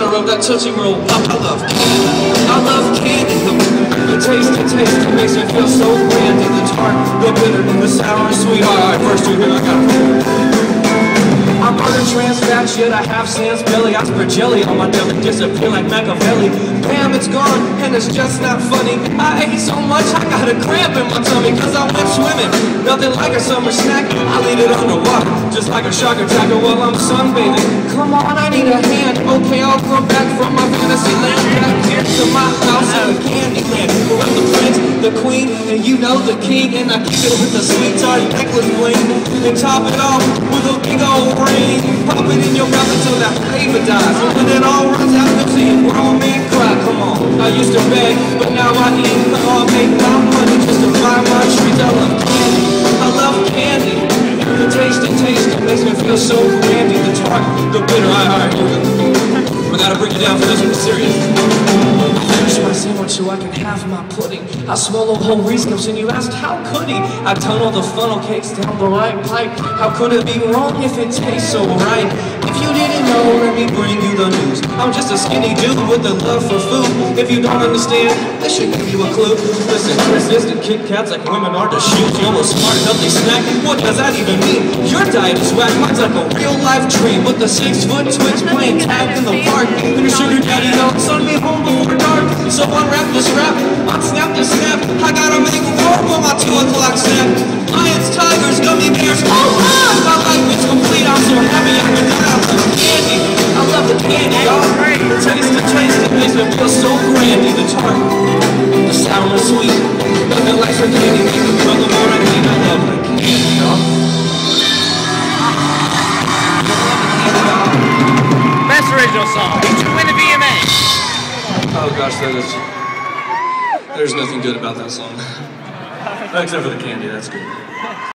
color of that Tootsie Roll Pop. I love candy. I love candy. The taste, it makes me feel so grand. The tart, the bitter, the sour, sweet. Alright, first two here, I got I'm under trans fat shit, I have sans belly. I spread jelly on my belly, disappear like Machiavelli. Bam, it's gone, and it's just not funny. I ate so much, I got a cramp in my tummy. Cause I went swimming, nothing like a summer snack. I lead it underwater, just like a shark attacker while I'm sunbathing. Come on, I need a hand. Okay, I'll come back from my fantasy land. Back here to my house in the candy land. Where I'm the prince, the queen, and you know the king. And I kick it with the sweet tart necklace bling. And top it off with a big old ring. Pop it in your mouth until that flavor dies. And when it all runs out, you'll see a grown man cry. Come on, I used to beg, but now I eat. I make my money just to buy my treats. I love candy, I love candy. The taste, it makes me feel so brandy. The tart, the bitter, alright, we gotta bring it down for this one, serious. I finish my sandwich so I can have my pudding. I swallow whole Reese cups and you asked how could he? I tunnel the funnel cakes down the right pipe. How could it be wrong if it tastes so right? If you didn't know, let me bring you the news. I'm just a skinny dude with a love for food. If you don't understand, this should give you a clue. Listen, resistant Kit Kats like women are to shoot. You're a smart, healthy snack. What does that even mean? Your diet is whack, mine's like a real life dream. With the 6-foot twins playing tag in the park. And your sugar daddy don't send me home before dark. So unwrap this wrap, unsnap this snap. I gotta make war for my 2 o'clock snack. Lions, tigers, gummy bears, oh my! My life is complete, I'm so happy I can die. I love candy, I love the candy, y'all. The taste, it makes me feel so grandy. The tart, the sour and sweet. Nothing like some candy, make me feel the more I need. I love the candy, y'all. Best original song. Did you win a VMA? Oh gosh, there's nothing good about that song. Except for the candy, that's good.